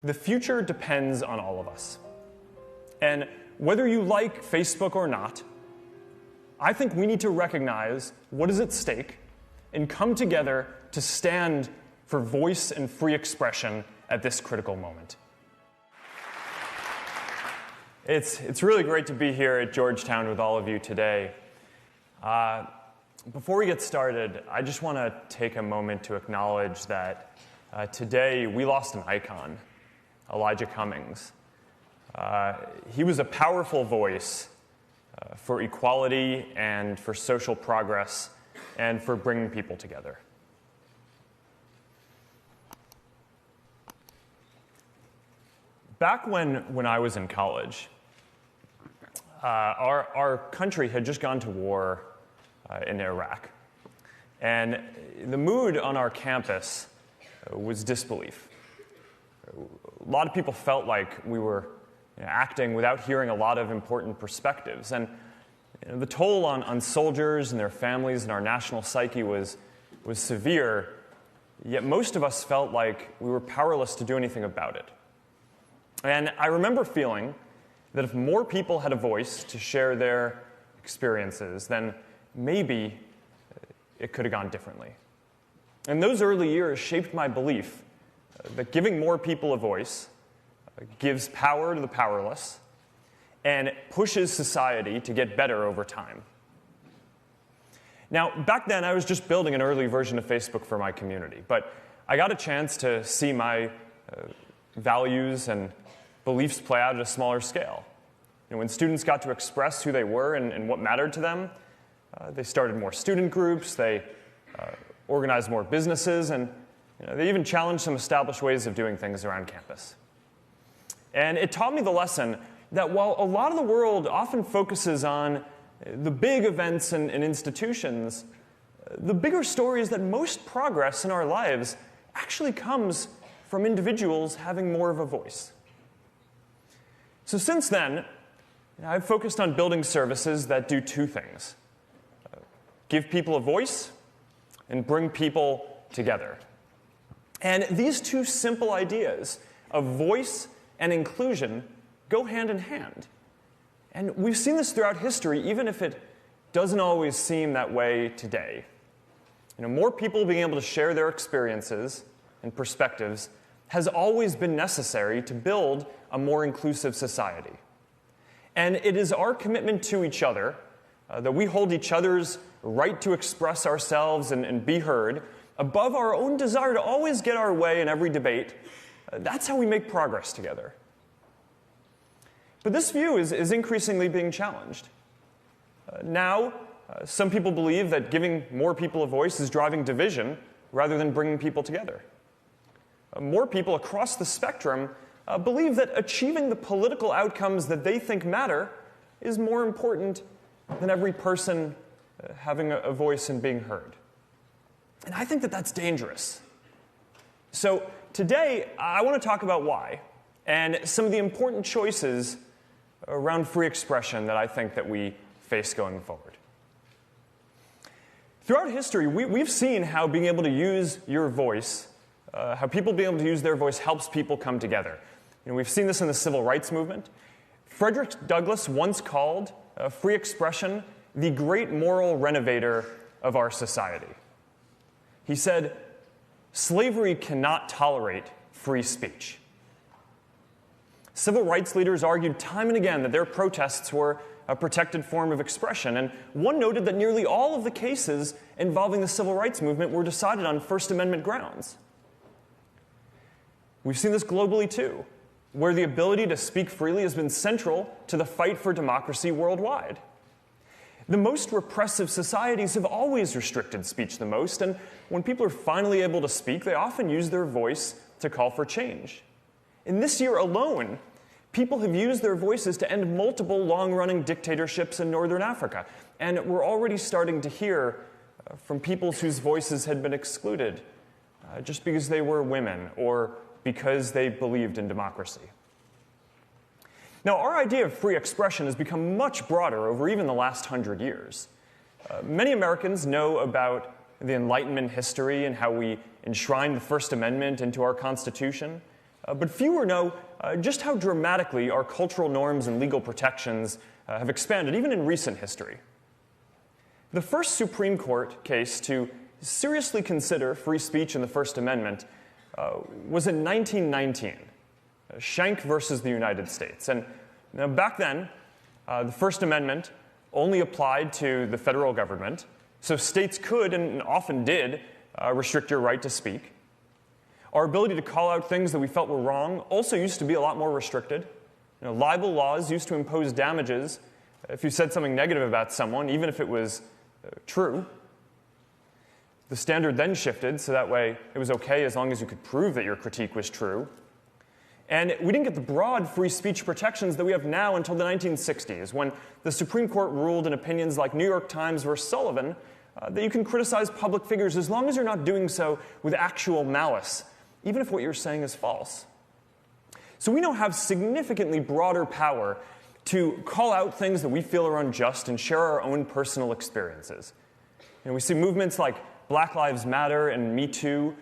The future depends on all of us. And whether you like Facebook or not, I think we need to recognize what is at stake and come together to stand for voice and free expression at this critical moment. It's really great to be here at Georgetown with all of you today. Before we get started, I just want to take a moment to acknowledge that today we lost an icon, Elijah Cummings. He was a powerful voice for equality and for social progress and for bringing people together. Back when I was in college, our country had just gone to war in Iraq. And the mood on our campus was disbelief. A lot of people felt like we were acting without hearing a lot of important perspectives. And the toll on soldiers and their families and our national psyche was severe, yet most of us felt like we were powerless to do anything about it. And I remember feeling that if more people had a voice to share their experiences, then maybe it could have gone differently. And those early years shaped my belief that giving more people a voice gives power to the powerless and pushes society to get better over time. Now, back then, I was just building an early version of Facebook for my community, but I got a chance to see my values and beliefs play out at a smaller scale. When students got to express who they were and what mattered to them, they started more student groups, they organized more businesses, and they even challenged some established ways of doing things around campus. And it taught me the lesson that while a lot of the world often focuses on the big events and institutions, the bigger story is that most progress in our lives actually comes from individuals having more of a voice. So since then, I've focused on building services that do two things: give people a voice and bring people together. And these two simple ideas of voice and inclusion go hand in hand. And we've seen this throughout history, even if it doesn't always seem that way today. More people being able to share their experiences and perspectives has always been necessary to build a more inclusive society. And it is our commitment to each other that we hold each other's right to express ourselves and be heard above our own desire to always get our way in every debate. That's how we make progress together. But this view is increasingly being challenged. Now, some people believe that giving more people a voice is driving division rather than bringing people together. More people across the spectrum believe that achieving the political outcomes that they think matter is more important than every person having a voice and being heard. And I think that that's dangerous. So today, I want to talk about why and some of the important choices around free expression that I think that we face going forward. Throughout history, we've seen how being able to use your voice, how people being able to use their voice helps people come together. We've seen this in the civil rights movement. Frederick Douglass once called free expression the great moral renovator of our society. He said, "Slavery cannot tolerate free speech." Civil rights leaders argued time and again that their protests were a protected form of expression, and one noted that nearly all of the cases involving the civil rights movement were decided on First Amendment grounds. We've seen this globally too, where the ability to speak freely has been central to the fight for democracy worldwide. The most repressive societies have always restricted speech the most, and when people are finally able to speak, they often use their voice to call for change. In this year alone, people have used their voices to end multiple long-running dictatorships in northern Africa, and we're already starting to hear from people whose voices had been excluded just because they were women or because they believed in democracy. Now, our idea of free expression has become much broader over even the last 100 years. Many Americans know about the Enlightenment history and how we enshrined the First Amendment into our Constitution. but fewer know just how dramatically our cultural norms and legal protections have expanded, even in recent history. The first Supreme Court case to seriously consider free speech in the First Amendment was in 1919, Schenck versus the United States. And back then, the First Amendment only applied to the federal government, so states could, and often did, restrict your right to speak. Our ability to call out things that we felt were wrong also used to be a lot more restricted. Libel laws used to impose damages if you said something negative about someone, even if it was true. The standard then shifted, so that way it was okay as long as you could prove that your critique was true. And we didn't get the broad free speech protections that we have now until the 1960s, when the Supreme Court ruled in opinions like New York Times versus Sullivan that you can criticize public figures as long as you're not doing so with actual malice, even if what you're saying is false. So we now have significantly broader power to call out things that we feel are unjust and share our own personal experiences. We see movements like Black Lives Matter and Me Too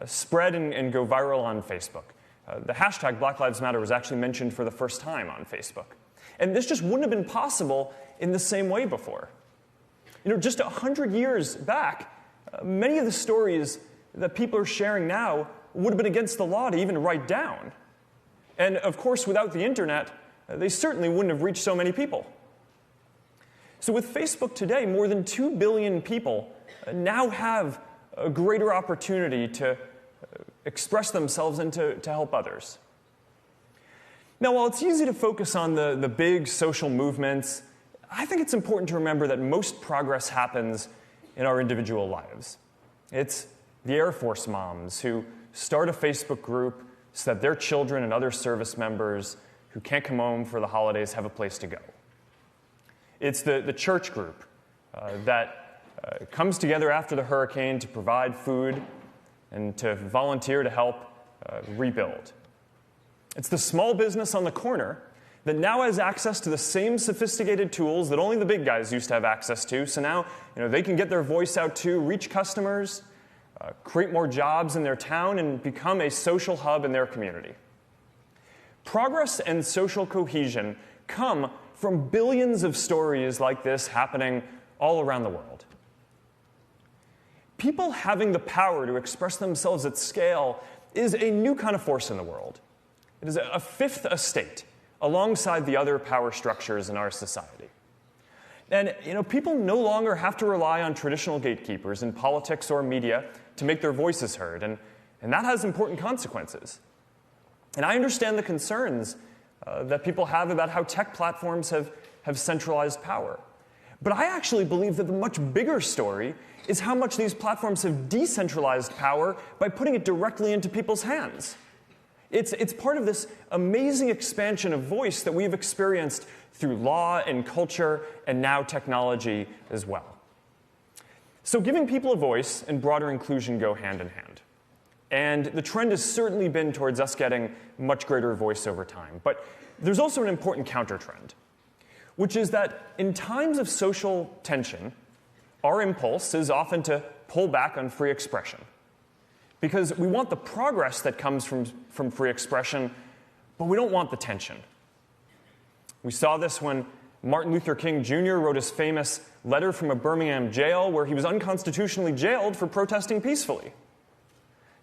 spread and go viral on Facebook. The hashtag Black Lives Matter was actually mentioned for the first time on Facebook. And this just wouldn't have been possible in the same way before. Just 100 years back, many of the stories that people are sharing now would have been against the law to even write down. And of course, without the internet, they certainly wouldn't have reached so many people. So with Facebook today, more than 2 billion people now have a greater opportunity to express themselves and to help others. Now, while it's easy to focus on the big social movements, I think it's important to remember that most progress happens in our individual lives. It's the Air Force moms who start a Facebook group so that their children and other service members who can't come home for the holidays have a place to go. It's the church group that comes together after the hurricane to provide food and to volunteer to help rebuild. It's the small business on the corner that now has access to the same sophisticated tools that only the big guys used to have access to. So now they can get their voice out too, reach customers, create more jobs in their town, and become a social hub in their community. Progress and social cohesion come from billions of stories like this happening all around the world. People having the power to express themselves at scale is a new kind of force in the world. It is a fifth estate alongside the other power structures in our society. And people no longer have to rely on traditional gatekeepers in politics or media to make their voices heard, and that has important consequences. And I understand the concerns that people have about how tech platforms have centralized power. But I actually believe that the much bigger story is how much these platforms have decentralized power by putting it directly into people's hands. It's part of this amazing expansion of voice that we've experienced through law and culture and now technology as well. So giving people a voice and broader inclusion go hand in hand. And the trend has certainly been towards us getting much greater voice over time. But there's also an important counter-trend, which is that in times of social tension, our impulse is often to pull back on free expression. Because we want the progress that comes from free expression, but we don't want the tension. We saw this when Martin Luther King Jr. wrote his famous letter from a Birmingham jail where he was unconstitutionally jailed for protesting peacefully.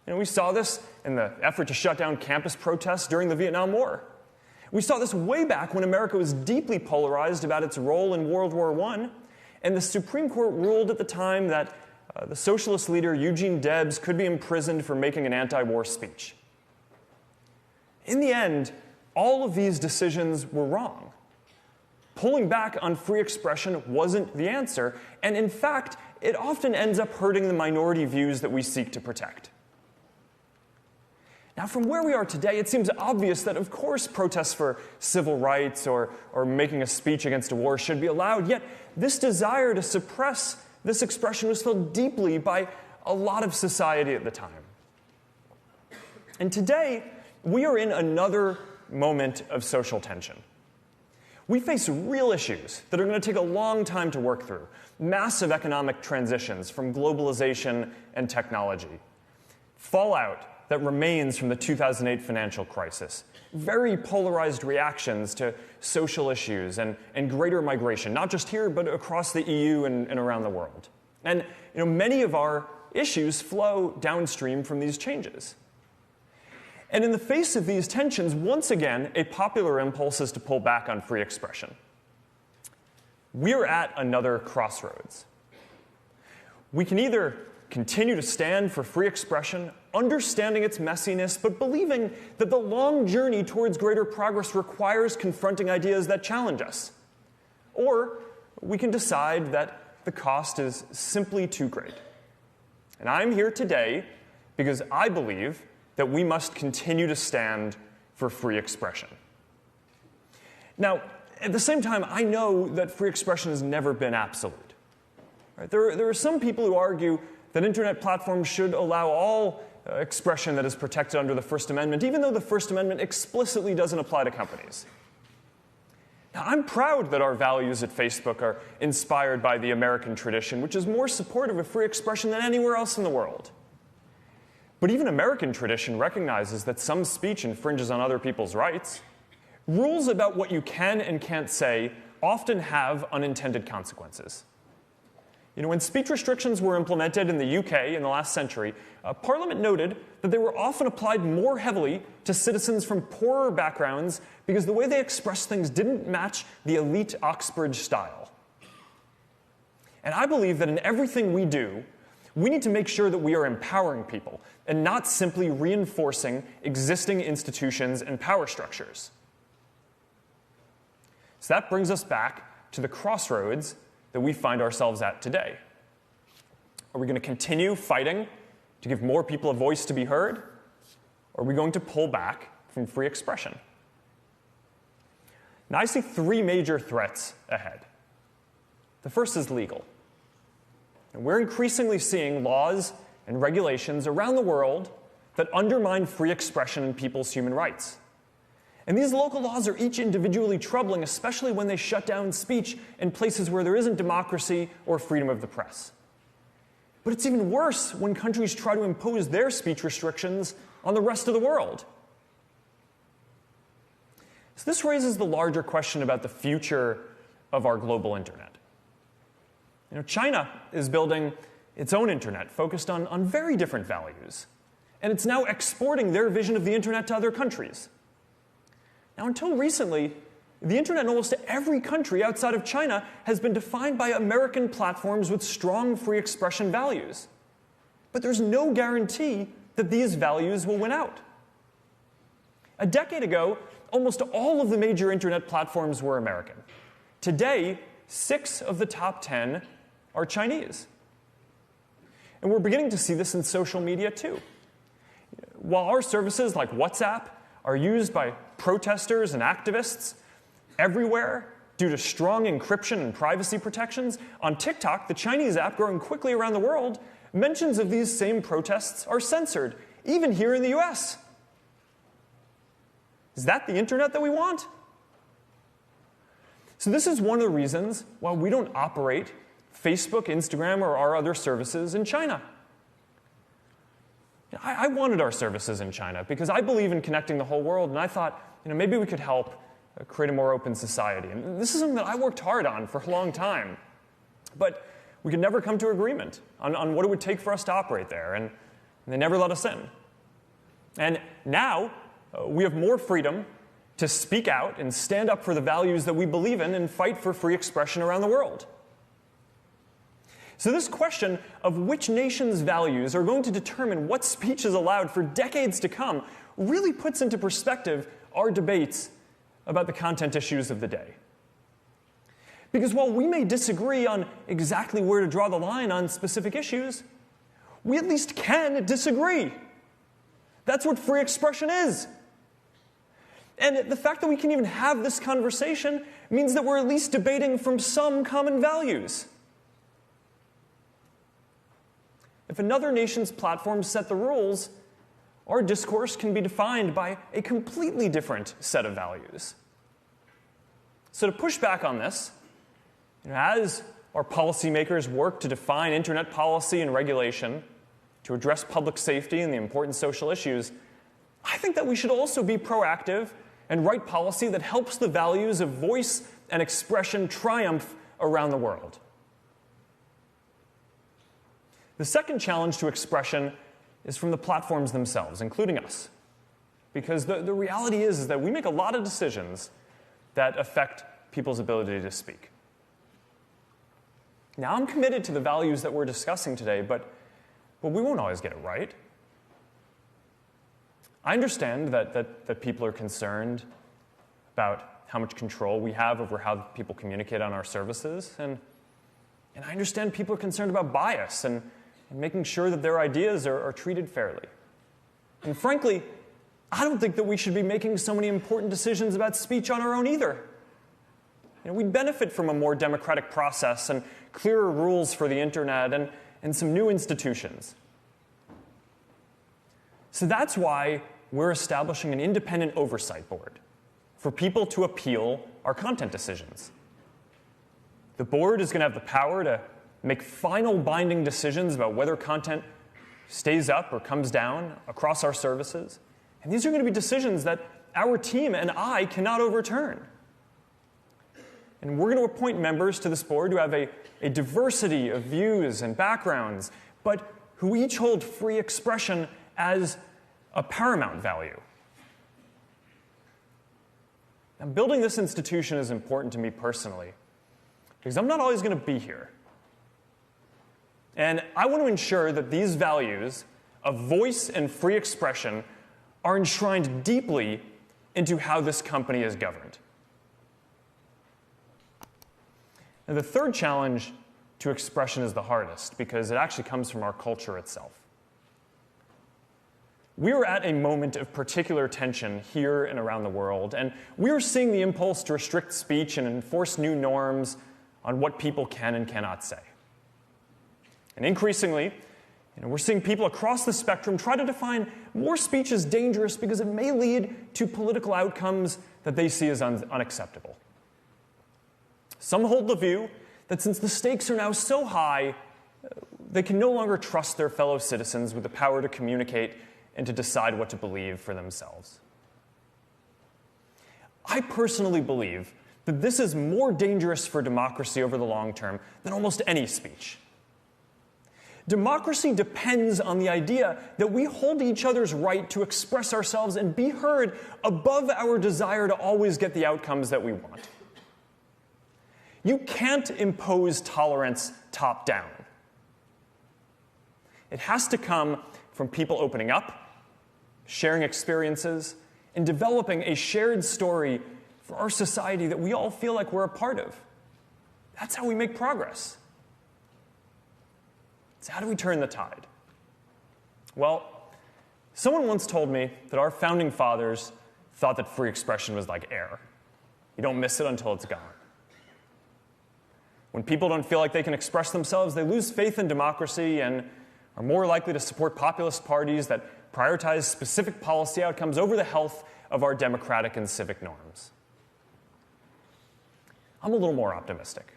We saw this in the effort to shut down campus protests during the Vietnam War. We saw this way back when America was deeply polarized about its role in World War I, and the Supreme Court ruled at the time that the socialist leader Eugene Debs could be imprisoned for making an anti-war speech. In the end, all of these decisions were wrong. Pulling back on free expression wasn't the answer, and in fact, it often ends up hurting the minority views that we seek to protect. Now, from where we are today, it seems obvious that, of course, protests for civil rights or making a speech against a war should be allowed, yet this desire to suppress this expression was felt deeply by a lot of society at the time. And today, we are in another moment of social tension. We face real issues that are going to take a long time to work through, massive economic transitions from globalization and technology, fallout that remains from the 2008 financial crisis. Very polarized reactions to social issues and greater migration, not just here, but across the EU and around the world. And many of our issues flow downstream from these changes. And in the face of these tensions, once again, a popular impulse is to pull back on free expression. We're at another crossroads. We can either continue to stand for free expression, understanding its messiness, but believing that the long journey towards greater progress requires confronting ideas that challenge us. Or we can decide that the cost is simply too great. And I'm here today because I believe that we must continue to stand for free expression. Now, at the same time, I know that free expression has never been absolute. Right? There are some people who argue that internet platforms should allow all expression that is protected under the First Amendment, even though the First Amendment explicitly doesn't apply to companies. Now, I'm proud that our values at Facebook are inspired by the American tradition, which is more supportive of free expression than anywhere else in the world. But even American tradition recognizes that some speech infringes on other people's rights. Rules about what you can and can't say often have unintended consequences. When speech restrictions were implemented in the UK in the last century, Parliament noted that they were often applied more heavily to citizens from poorer backgrounds because the way they expressed things didn't match the elite Oxbridge style. And I believe that in everything we do, we need to make sure that we are empowering people and not simply reinforcing existing institutions and power structures. So that brings us back to the crossroads that we find ourselves at today. Are we going to continue fighting to give more people a voice to be heard? Or are we going to pull back from free expression? Now, I see three major threats ahead. The first is legal. And we're increasingly seeing laws and regulations around the world that undermine free expression and people's human rights. And these local laws are each individually troubling, especially when they shut down speech in places where there isn't democracy or freedom of the press. But it's even worse when countries try to impose their speech restrictions on the rest of the world. So this raises the larger question about the future of our global internet. China is building its own internet focused on very different values. And it's now exporting their vision of the internet to other countries. Now, until recently, the internet in almost every country outside of China has been defined by American platforms with strong free expression values. But there's no guarantee that these values will win out. A decade ago, almost all of the major internet platforms were American. Today, 6 of the top 10 are Chinese. And we're beginning to see this in social media too. While our services like WhatsApp are used by protesters and activists everywhere due to strong encryption and privacy protections, on TikTok, the Chinese app growing quickly around the world, mentions of these same protests are censored, even here in the US. Is that the internet that we want? So this is one of the reasons why we don't operate Facebook, Instagram, or our other services in China. I wanted our services in China because I believe in connecting the whole world, and I thought, maybe we could help create a more open society. And this is something that I worked hard on for a long time. But we could never come to agreement on what it would take for us to operate there, and they never let us in. And now, we have more freedom to speak out and stand up for the values that we believe in and fight for free expression around the world. So this question of which nation's values are going to determine what speech is allowed for decades to come really puts into perspective our debates about the content issues of the day. Because while we may disagree on exactly where to draw the line on specific issues, we at least can disagree. That's what free expression is. And the fact that we can even have this conversation means that we're at least debating from some common values. If another nation's platforms set the rules, our discourse can be defined by a completely different set of values. So to push back on this, as our policymakers work to define internet policy and regulation, to address public safety and the important social issues, I think that we should also be proactive and write policy that helps the values of voice and expression triumph around the world. The second challenge to expression is from the platforms themselves, including us. Because the reality is that we make a lot of decisions that affect people's ability to speak. Now, I'm committed to the values that we're discussing today, but we won't always get it right. I understand that people are concerned about how much control we have over how people communicate on our services, and I understand people are concerned about bias and making sure that their ideas are treated fairly. And frankly, I don't think that we should be making so many important decisions about speech on our own either. We'd benefit from a more democratic process and clearer rules for the internet and some new institutions. So that's why we're establishing an independent oversight board for people to appeal our content decisions. The board is going to have the power to make final binding decisions about whether content stays up or comes down across our services. And these are going to be decisions that our team and I cannot overturn. And we're going to appoint members to this board who have a diversity of views and backgrounds, but who each hold free expression as a paramount value. Now, building this institution is important to me personally, because I'm not always going to be here. And I want to ensure that these values of voice and free expression are enshrined deeply into how this company is governed. And the third challenge to expression is the hardest, because it actually comes from our culture itself. We are at a moment of particular tension here and around the world, and we are seeing the impulse to restrict speech and enforce new norms on what people can and cannot say. And increasingly, we're seeing people across the spectrum try to define more speech as dangerous because it may lead to political outcomes that they see as unacceptable. Some hold the view that since the stakes are now so high, they can no longer trust their fellow citizens with the power to communicate and to decide what to believe for themselves. I personally believe that this is more dangerous for democracy over the long term than almost any speech. Democracy depends on the idea that we hold each other's right to express ourselves and be heard above our desire to always get the outcomes that we want. You can't impose tolerance top-down. It has to come from people opening up, sharing experiences, and developing a shared story for our society that we all feel like we're a part of. That's how we make progress. So how do we turn the tide? Well, someone once told me that our founding fathers thought that free expression was like air. You don't miss it until it's gone. When people don't feel like they can express themselves, they lose faith in democracy and are more likely to support populist parties that prioritize specific policy outcomes over the health of our democratic and civic norms. I'm a little more optimistic.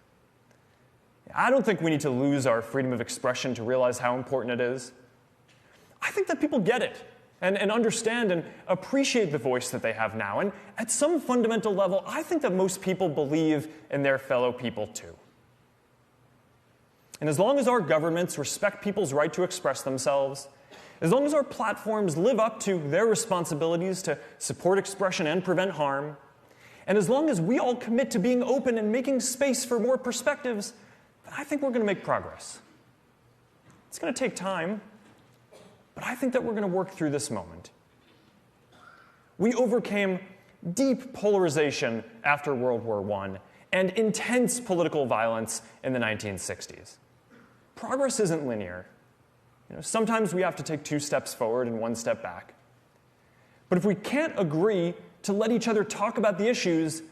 I don't think we need to lose our freedom of expression to realize how important it is. I think that people get it and understand and appreciate the voice that they have now. And at some fundamental level, I think that most people believe in their fellow people too. And as long as our governments respect people's right to express themselves, as long as our platforms live up to their responsibilities to support expression and prevent harm, and as long as we all commit to being open and making space for more perspectives, then I think we're going to make progress. It's going to take time, but I think that we're going to work through this moment. We overcame deep polarization after World War I and intense political violence in the 1960s. Progress isn't linear. Sometimes we have to take 2 steps forward and 1 step back. But if we can't agree to let each other talk about the issues,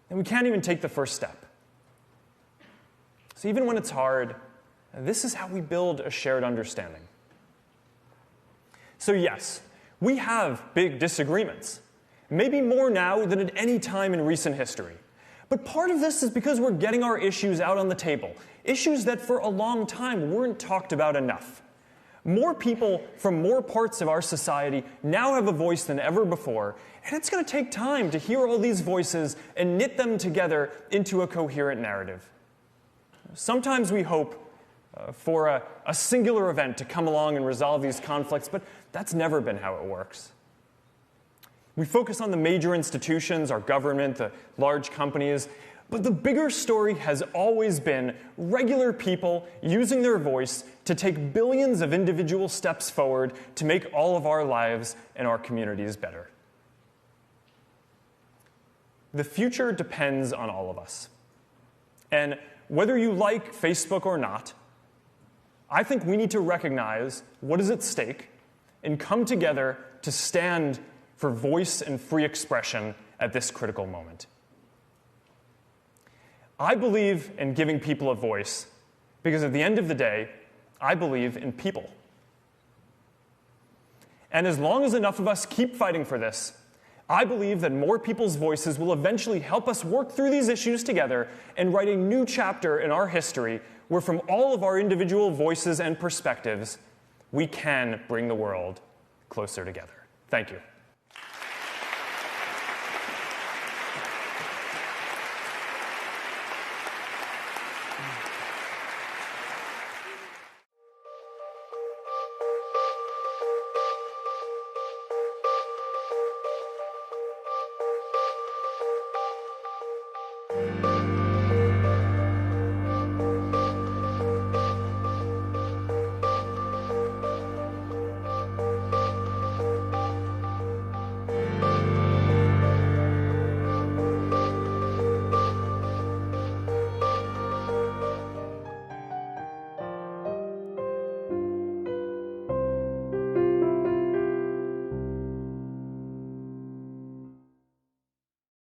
then we can't even take the first step. So even when it's hard, this is how we build a shared understanding. So yes, we have big disagreements, maybe more now than at any time in recent history. But part of this is because we're getting our issues out on the table, issues that for a long time weren't talked about enough. More people from more parts of our society now have a voice than ever before, and it's going to take time to hear all these voices and knit them together into a coherent narrative. Sometimes we hope for a singular event to come along and resolve these conflicts, but that's never been how it works. We focus on the major institutions, our government, the large companies, but the bigger story has always been regular people using their voice to take billions of individual steps forward to make all of our lives and our communities better. The future depends on all of us. And whether you like Facebook or not, I think we need to recognize what is at stake and come together to stand for voice and free expression at this critical moment. I believe in giving people a voice because at the end of the day, I believe in people. And as long as enough of us keep fighting for this, I believe that more people's voices will eventually help us work through these issues together and write a new chapter in our history where from all of our individual voices and perspectives, we can bring the world closer together. Thank you.